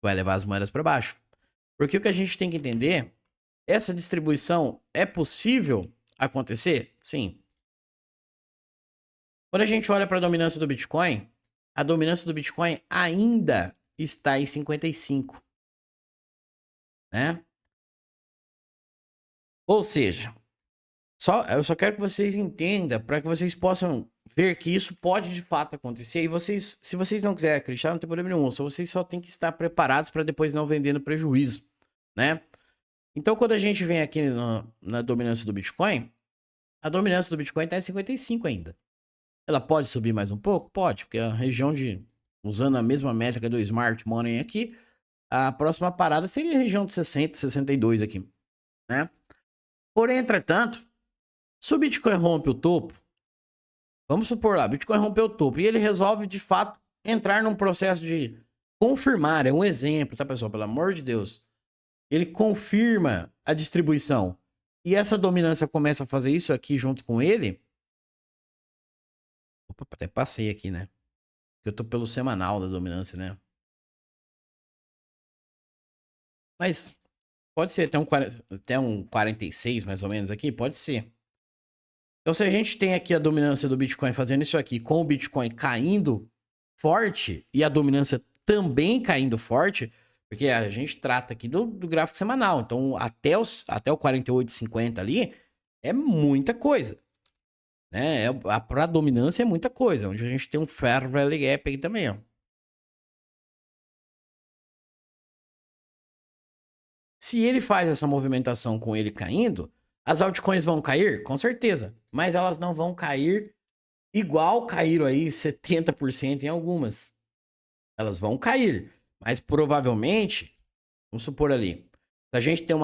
Vai levar as moedas para baixo. Porque o que a gente tem que entender, essa distribuição é possível acontecer? Sim. Quando a gente olha para a dominância do Bitcoin, a dominância do Bitcoin ainda está em 55. Né? Ou seja, eu só quero que vocês entendam, para que vocês possam ver que isso pode de fato acontecer. E se vocês não quiserem acreditar, não tem problema nenhum. Vocês só tem que estar preparados para depois não vender no prejuízo, né? Então, quando a gente vem aqui na dominância do Bitcoin, a dominância do Bitcoin está em 55 ainda. Ela pode subir mais um pouco? Pode, porque a região usando a mesma métrica do Smart Money aqui, a próxima parada seria a região de 60, 62 aqui, né? Porém, entretanto, se o Bitcoin rompe o topo, vamos supor lá, Bitcoin rompeu o topo e ele resolve, de fato, entrar num processo de confirmar, é um exemplo, tá, pessoal? Pelo amor de Deus. Ele confirma a distribuição e essa dominância começa a fazer isso aqui junto com ele. Opa, até passei aqui, né? Porque eu tô pelo semanal da dominância, né? Mas pode ser até um 46, mais ou menos, aqui? Pode ser. Então, se a gente tem aqui a dominância do Bitcoin fazendo isso aqui, com o Bitcoin caindo forte e a dominância também caindo forte, porque a gente trata aqui do gráfico semanal. Então, até o 48,50 ali é muita coisa. Né? Para a dominância é muita coisa. Onde a gente tem um Fair Value Gap aí também, ó. Se ele faz essa movimentação com ele caindo, as altcoins vão cair? Com certeza. Mas elas não vão cair igual caíram aí 70% em algumas. Elas vão cair. Mas provavelmente, vamos supor ali, se a gente tem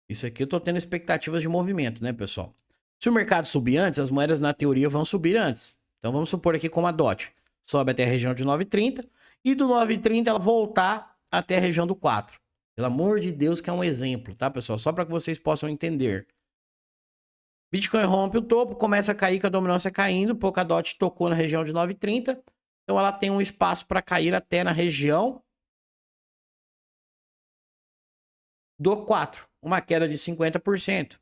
isso aqui eu tô tendo expectativas de movimento, né, pessoal? Se o mercado subir antes, as moedas na teoria vão subir antes. Então vamos supor aqui como a DOT. Sobe até a região de 9,30 e do 9,30 ela voltar até a região do 4. Pelo amor de Deus, que é um exemplo, tá, pessoal? Só para que vocês possam entender. Bitcoin rompe o topo, começa a cair com a dominância caindo, Polkadot tocou na região de 9,30. Então ela tem um espaço para cair até na região do 4. Uma queda de 50%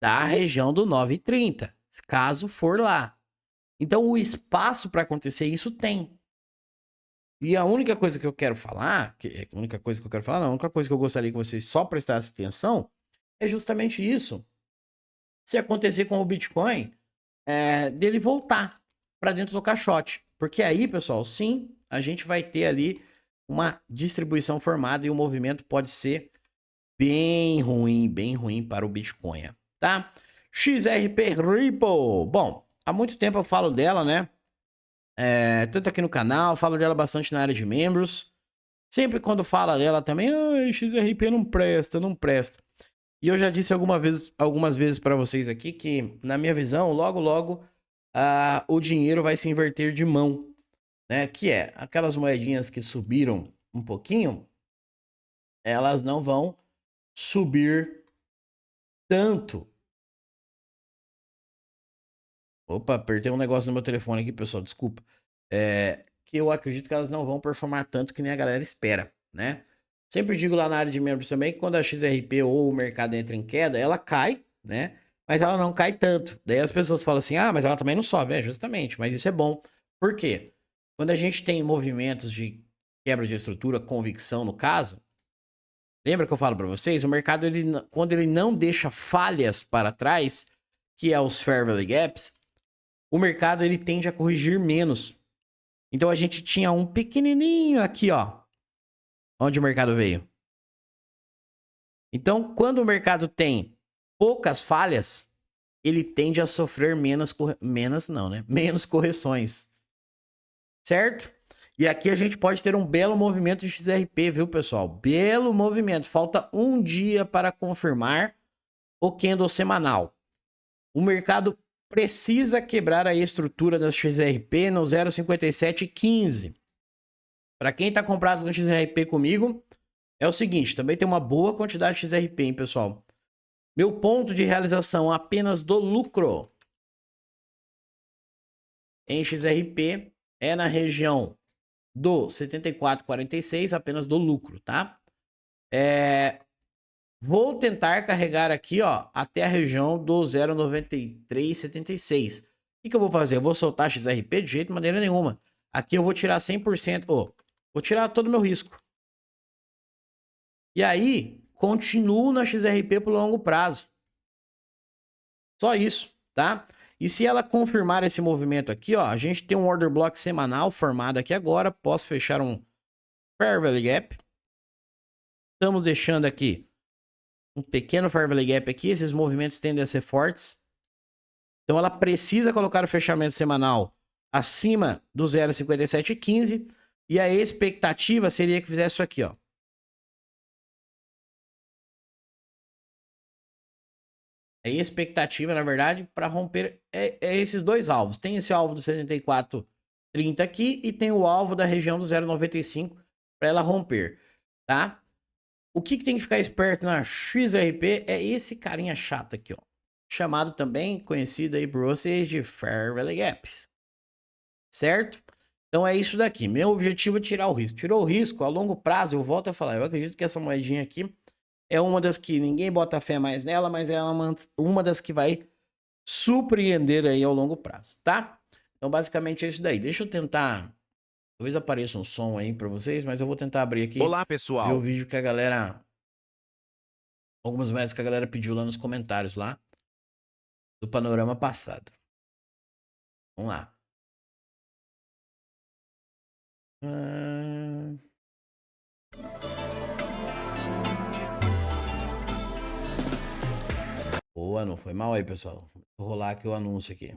da região do 9,30, caso for lá. Então o espaço para acontecer isso tem. E a única coisa que eu quero falar, a única coisa que eu gostaria que vocês só prestassem atenção é justamente isso. Se acontecer com o Bitcoin, dele voltar para dentro do caixote. Porque aí, pessoal, sim, a gente vai ter ali uma distribuição formada e o movimento pode ser bem ruim para o Bitcoin, tá? XRP Ripple. Bom, há muito tempo eu falo dela, né? Tanto aqui no canal, falo dela bastante na área de membros. Sempre quando fala dela também, XRP não presta, não presta. E eu já disse algumas vezes para vocês aqui que, na minha visão, logo, o dinheiro vai se inverter de mão, né? Que é aquelas moedinhas que subiram um pouquinho, elas não vão subir tanto. Opa, apertei um negócio no meu telefone aqui, pessoal, desculpa. Que eu acredito que elas não vão performar tanto que nem a galera espera, né? Sempre digo lá na área de membros também que quando a XRP ou o mercado entra em queda, ela cai, né? Mas ela não cai tanto. Daí as pessoas falam assim, mas ela também não sobe. Justamente, mas isso é bom. Por quê? Quando a gente tem movimentos de quebra de estrutura, convicção no caso, lembra que eu falo para vocês? O mercado, quando ele não deixa falhas para trás, que é os Fair Value Gaps, o mercado ele tende a corrigir menos. Então a gente tinha um pequenininho aqui, ó, onde o mercado veio. Então, quando o mercado tem poucas falhas, ele tende a sofrer menos correções. Certo? E aqui a gente pode ter um belo movimento de XRP, viu, pessoal? Belo movimento. Falta um dia para confirmar o candle semanal. O mercado precisa quebrar a estrutura da XRP no 0,5715. Para quem está comprado no XRP comigo, é o seguinte, também tem uma boa quantidade de XRP, hein, pessoal? Meu ponto de realização apenas do lucro em XRP é na região do 74,46, apenas do lucro, tá? Vou tentar carregar aqui, ó, até a região do 0,9376. O que eu vou fazer? Eu vou soltar XRP de jeito de maneira nenhuma. Aqui eu vou tirar 100%, vou tirar todo o meu risco. E aí, continuo na XRP por longo prazo. Só isso, tá? E se ela confirmar esse movimento aqui, ó, a gente tem um order block semanal formado aqui agora. Posso fechar um Fair Value Gap. Estamos deixando aqui um pequeno Fair Value Gap aqui. Esses movimentos tendem a ser fortes. Então ela precisa colocar o fechamento semanal acima do 0,5715. E a expectativa seria que fizesse isso aqui, ó. A expectativa, na verdade, para romper é esses dois alvos. Tem esse alvo do 74,30 aqui e tem o alvo da região do 0,95 para ela romper, tá? O que tem que ficar esperto na XRP é esse carinha chato aqui, ó. Chamado também, conhecido aí por vocês de Fair Value Gap. Certo? Então é isso daqui. Meu objetivo é tirar o risco. Tirou o risco, a longo prazo, eu volto a falar. Eu acredito que essa moedinha aqui é uma das que ninguém bota fé mais nela, mas é uma das que vai surpreender aí ao longo prazo, tá? Então, basicamente é isso daí. Deixa eu tentar. Talvez apareça um som aí pra vocês, mas eu vou tentar abrir aqui. Olá, Ver o pessoal. vídeo que a galera. Algumas moedas que a galera pediu lá nos comentários lá. Do panorama passado. Vamos lá. Boa, não foi mal aí, pessoal. Vou rolar aqui o anúncio aqui.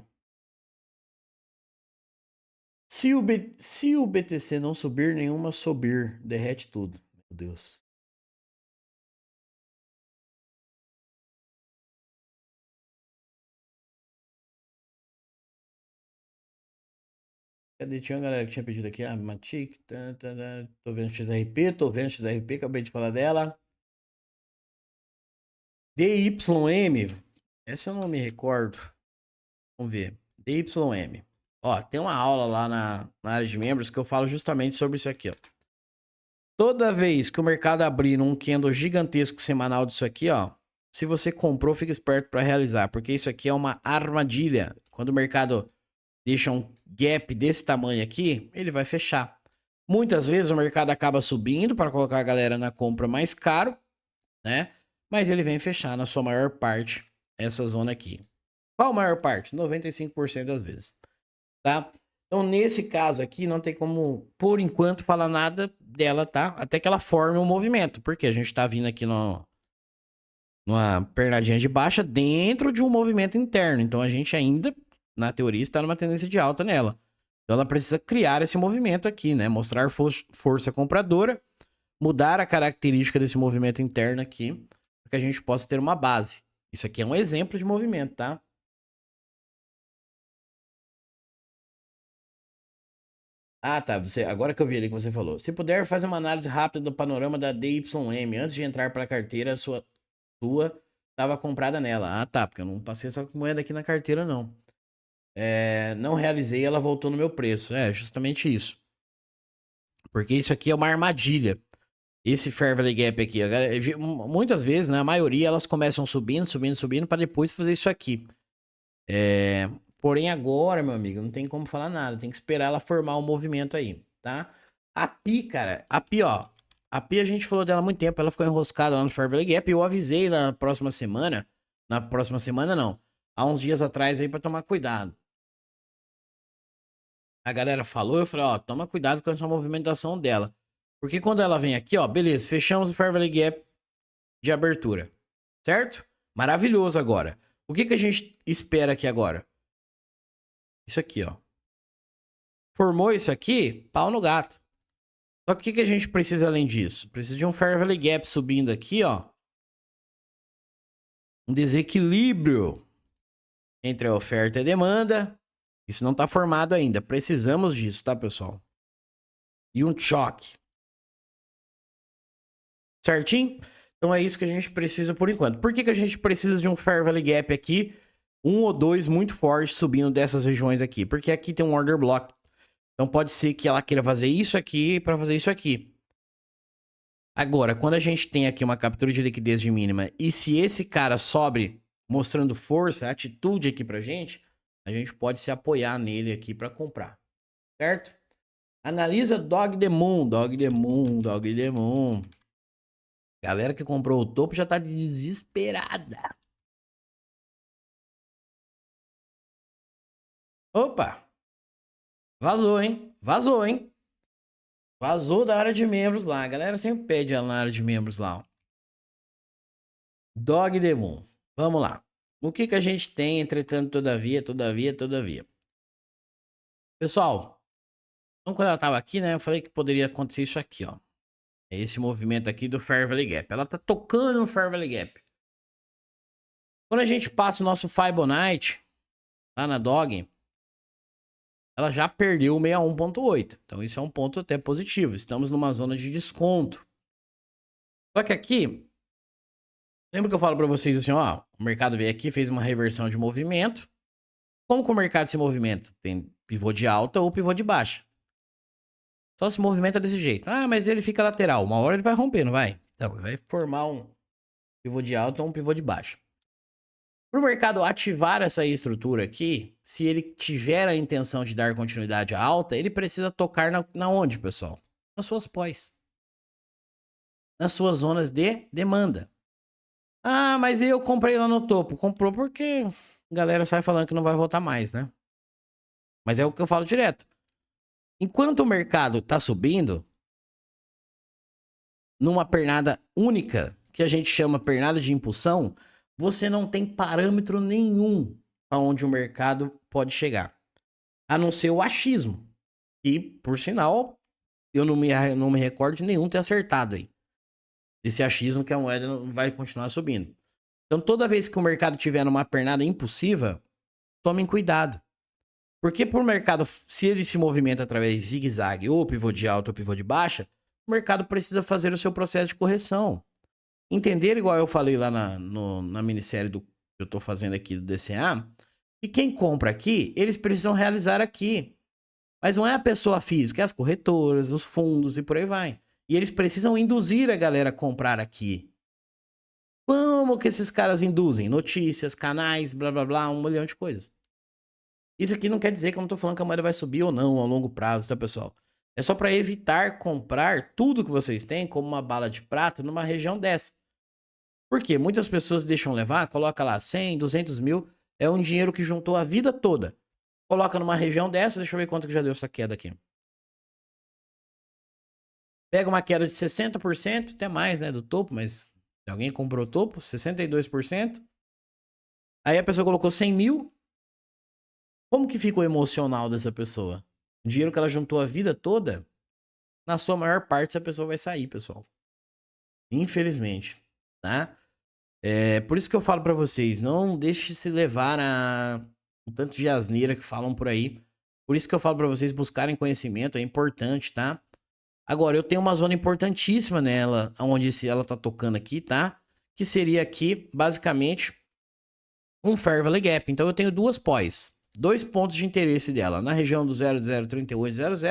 Se o BTC não subir, nenhuma subir. Derrete tudo. Meu Deus. Cadê? Tinha uma galera que tinha pedido aqui. Matic. Tô vendo XRP. Acabei de falar dela. DYM. Essa eu não me recordo. Vamos ver. DYM. Ó, tem uma aula lá na área de membros que eu falo justamente sobre isso aqui, ó. Toda vez que o mercado abrir um candle gigantesco semanal disso aqui, ó, se você comprou, fica esperto para realizar, porque isso aqui é uma armadilha. Quando o mercado deixa um gap desse tamanho aqui, ele vai fechar. Muitas vezes o mercado acaba subindo para colocar a galera na compra mais caro, né? Mas ele vem fechar na sua maior parte essa zona aqui. Qual a maior parte? 95% das vezes, tá? Então, nesse caso aqui, não tem como, por enquanto, falar nada dela, tá? Até que ela forme um movimento, porque a gente tá vindo aqui no numa pernadinha de baixa dentro de um movimento interno. Então a gente ainda, na teoria, está numa tendência de alta nela. Então ela precisa criar esse movimento aqui, né? Mostrar força compradora, mudar a característica desse movimento interno aqui, para que a gente possa ter uma base. Isso aqui é um exemplo de movimento, tá? Ah, tá. Agora que eu vi ali que você falou. Se puder, faz uma análise rápida do panorama da DYM. Antes de entrar para a carteira, sua estava comprada nela. Ah, tá. Porque eu não passei essa moeda aqui na carteira, não. Não realizei, ela voltou no meu preço. É, justamente isso. Porque isso aqui é uma armadilha. Esse Fair Value Gap aqui, muitas vezes, né, a maioria, elas começam subindo, subindo, subindo, para depois fazer isso aqui. Porém, agora, meu amigo, não tem como falar nada. Tem que esperar ela formar um movimento aí, tá? A Pi, cara, a Pi, ó. A Pi, a gente falou dela há muito tempo. Ela ficou enroscada lá no Fair Value Gap. Eu avisei na próxima semana. Na próxima semana, não. Há uns dias atrás aí pra tomar cuidado. A galera falou, eu falei, ó, toma cuidado com essa movimentação dela. Porque quando ela vem aqui, ó, beleza, fechamos o Fair Value Gap de abertura. Certo? Maravilhoso agora. O que a gente espera aqui agora? Isso aqui, ó. Formou isso aqui, pau no gato. Só que o que a gente precisa além disso? Precisa de um Fair Value Gap subindo aqui, ó. Um desequilíbrio entre a oferta e a demanda. Isso não tá formado ainda. Precisamos disso, tá, pessoal? E um choque. Certinho? Então é isso que a gente precisa por enquanto. Por que a gente precisa de um Fair Value Gap aqui? Um ou dois muito fortes subindo dessas regiões aqui. Porque aqui tem um Order Block. Então pode ser que ela queira fazer isso aqui para fazer isso aqui. Agora, quando a gente tem aqui uma captura de liquidez de mínima e se esse cara sobe mostrando força, atitude aqui pra gente, a gente pode se apoiar nele aqui para comprar. Certo? Analisa Dog the Moon, Dog the Moon, Dog the Moon. Galera que comprou o topo já tá desesperada. Opa! Vazou, hein? Vazou, hein? Vazou da área de membros lá. A galera sempre pede na área de membros lá. Ó. Dog the Moon. Vamos lá. O que a gente tem, entretanto, todavia. Pessoal, então quando ela tava aqui, né, eu falei que poderia acontecer isso aqui, ó. É esse movimento aqui do Fair Value Gap. Ela tá tocando no Fair Value Gap. Quando a gente passa o nosso Fibonacci lá na Dog, ela já perdeu o 61.8. Então isso é um ponto até positivo. Estamos numa zona de desconto. Só que aqui, lembra que eu falo para vocês assim, ó, o mercado veio aqui, fez uma reversão de movimento. Como que o mercado se movimenta? Tem pivô de alta ou pivô de baixa. Só se movimenta desse jeito. Ah, mas ele fica lateral. Uma hora ele vai romper, não vai? Então, vai formar um pivô de alta ou um pivô de baixa. Para o mercado ativar essa estrutura aqui, se ele tiver a intenção de dar continuidade à alta, ele precisa tocar na onde, pessoal? Nas suas pós. Nas suas zonas de demanda. Ah, mas eu comprei lá no topo. Comprou porque a galera sai falando que não vai voltar mais, né? Mas é o que eu falo direto. Enquanto o mercado tá subindo, numa pernada única, que a gente chama pernada de impulsão, você não tem parâmetro nenhum aonde o mercado pode chegar. A não ser o achismo. E, por sinal, eu não me recordo de nenhum ter acertado aí. Esse achismo que a moeda não vai continuar subindo. Então, toda vez que o mercado tiver numa pernada impulsiva, tomem cuidado. Porque por mercado, se ele se movimenta através de zigue-zague, ou pivô de alta ou pivô de baixa, o mercado precisa fazer o seu processo de correção. Entender, igual eu falei lá na minissérie que eu tô fazendo aqui do DCA, e quem compra aqui, eles precisam realizar aqui. Mas não é a pessoa física, é as corretoras, os fundos e por aí vai. E eles precisam induzir a galera a comprar aqui. Como que esses caras induzem? Notícias, canais, blá blá blá, 1 milhão de coisas. Isso aqui não quer dizer que eu não tô falando que a moeda vai subir ou não a longo prazo, tá, pessoal? É só para evitar comprar tudo que vocês têm como uma bala de prata numa região dessa. Por quê? Muitas pessoas deixam levar, coloca lá 100, 200 mil, é um dinheiro que juntou a vida toda. Coloca numa região dessa, deixa eu ver quanto que já deu essa queda aqui. Pega uma queda de 60%, até mais, né, do topo, mas Alguém comprou topo, 62%. Aí a pessoa colocou 100 mil. Como que fica o emocional dessa pessoa? O dinheiro que ela juntou a vida toda, na sua maior parte, essa pessoa vai sair, pessoal. Infelizmente, tá? Por isso que eu falo pra vocês, não deixe se levar a um tanto de asneira que falam por aí. Por isso que eu falo pra vocês buscarem conhecimento, é importante, tá? Agora, eu tenho uma zona importantíssima nela, onde ela tá tocando aqui, tá? Que seria aqui, basicamente, um Fair Valley Gap. Então, eu tenho duas pós, dois pontos de interesse dela, na região do 003800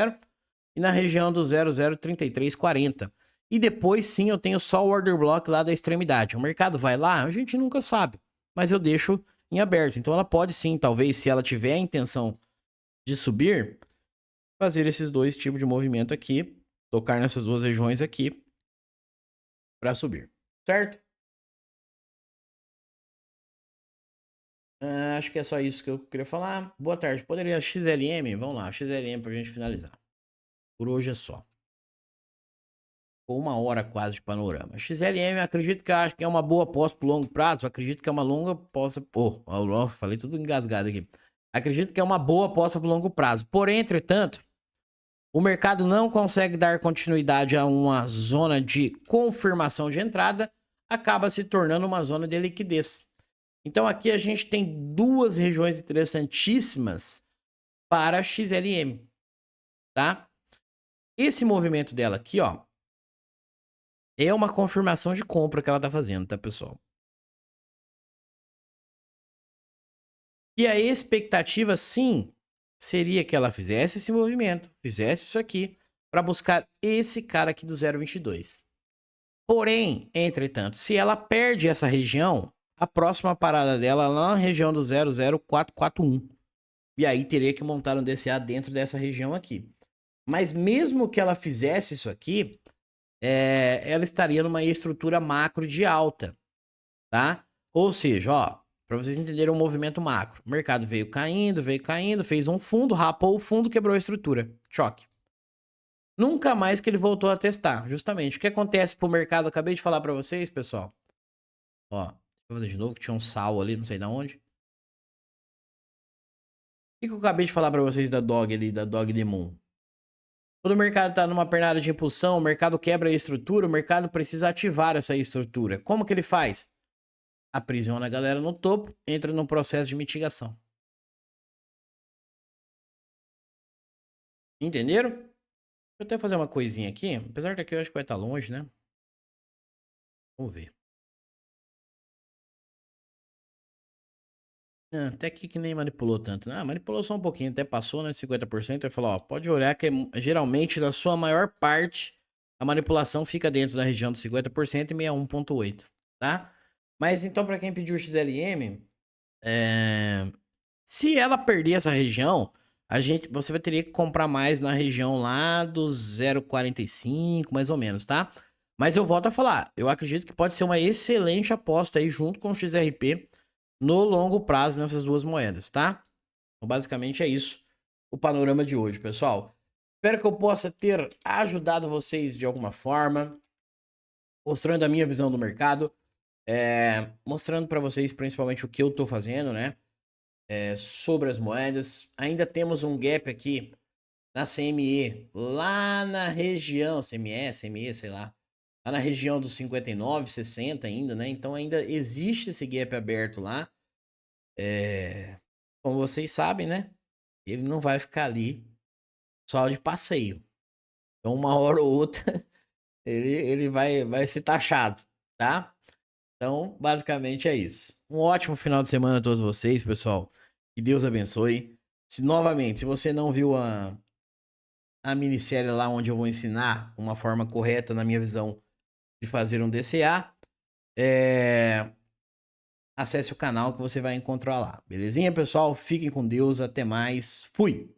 e na região do 003340. E depois, sim, eu tenho só o order block lá da extremidade. O mercado vai lá? A gente nunca sabe, mas eu deixo em aberto. Então, ela pode sim, talvez, se ela tiver a intenção de subir, fazer esses dois tipos de movimento aqui, tocar nessas duas regiões aqui para subir, certo? Acho que é só isso que eu queria falar. Boa tarde. Poderia XLM? Vamos lá, XLM pra gente finalizar. Por hoje é só. Ficou 1 hora quase de panorama. XLM, acredito que acho que é uma boa aposta pro longo prazo. Acredito que é uma longa aposta. Pô, falei tudo engasgado aqui. Acredito que é uma boa aposta pro longo prazo. Porém, entretanto, o mercado não consegue dar continuidade a uma zona de confirmação de entrada, acaba se tornando uma zona de liquidez. Então aqui a gente tem duas regiões interessantíssimas para a XLM, tá? Esse movimento dela aqui, ó, é uma confirmação de compra que ela tá fazendo, tá, pessoal? E a expectativa, sim, seria que ela fizesse esse movimento, fizesse isso aqui, para buscar esse cara aqui do 0,22. Porém, entretanto, se ela perde essa região, a próxima parada dela é lá na região do 00441. E aí teria que montar um DCA dentro dessa região aqui. Mas mesmo que ela fizesse isso aqui, ela estaria numa estrutura macro de alta, tá? Ou seja, ó, para vocês entenderem o movimento macro. O mercado veio caindo, fez um fundo, rapou o fundo, quebrou a estrutura. Choque. Nunca mais que ele voltou a testar, justamente. O que acontece pro mercado, acabei de falar para vocês, pessoal. Ó, deixa eu fazer de novo, que tinha um sal ali, não sei de onde. O que eu acabei de falar para vocês da Dog ali, da Dog Demon? Quando o mercado tá numa pernada de impulsão, o mercado quebra a estrutura, o mercado precisa ativar essa estrutura. Como que ele faz? Aprisiona a galera no topo, entra num processo de mitigação. Entenderam? Deixa eu até fazer uma coisinha aqui. Apesar de que eu acho que vai estar longe, né? Vamos ver. Até que nem manipulou tanto. Manipulou só um pouquinho, até passou, né? De 50%. Aí falou, ó, pode olhar que geralmente, na sua maior parte, a manipulação fica dentro da região dos 50% e 61,8, tá? Mas então, para quem pediu o XLM, se ela perder essa região, você vai ter que comprar mais na região lá dos 0,45, mais ou menos, tá? Mas eu volto a falar, eu acredito que pode ser uma excelente aposta aí junto com o XRP no longo prazo nessas duas moedas, tá? Então, basicamente é isso o panorama de hoje, pessoal. Espero que eu possa ter ajudado vocês de alguma forma, mostrando a minha visão do mercado, mostrando para vocês principalmente o que eu tô fazendo, né? Sobre as moedas. Ainda temos um gap aqui na CME, lá na região, CME, sei lá, lá na região dos 59, 60 ainda, né? Então ainda existe esse gap aberto lá. Como vocês sabem, né? Ele não vai ficar ali só de passeio. Então uma hora ou outra ele vai ser taxado, tá? Então, basicamente é isso. Um ótimo final de semana a todos vocês, pessoal. Que Deus abençoe. Novamente, se você não viu a minissérie lá onde eu vou ensinar uma forma correta, na minha visão, de fazer um DCA, acesse o canal que você vai encontrar lá. Belezinha, pessoal? Fiquem com Deus. Até mais. Fui!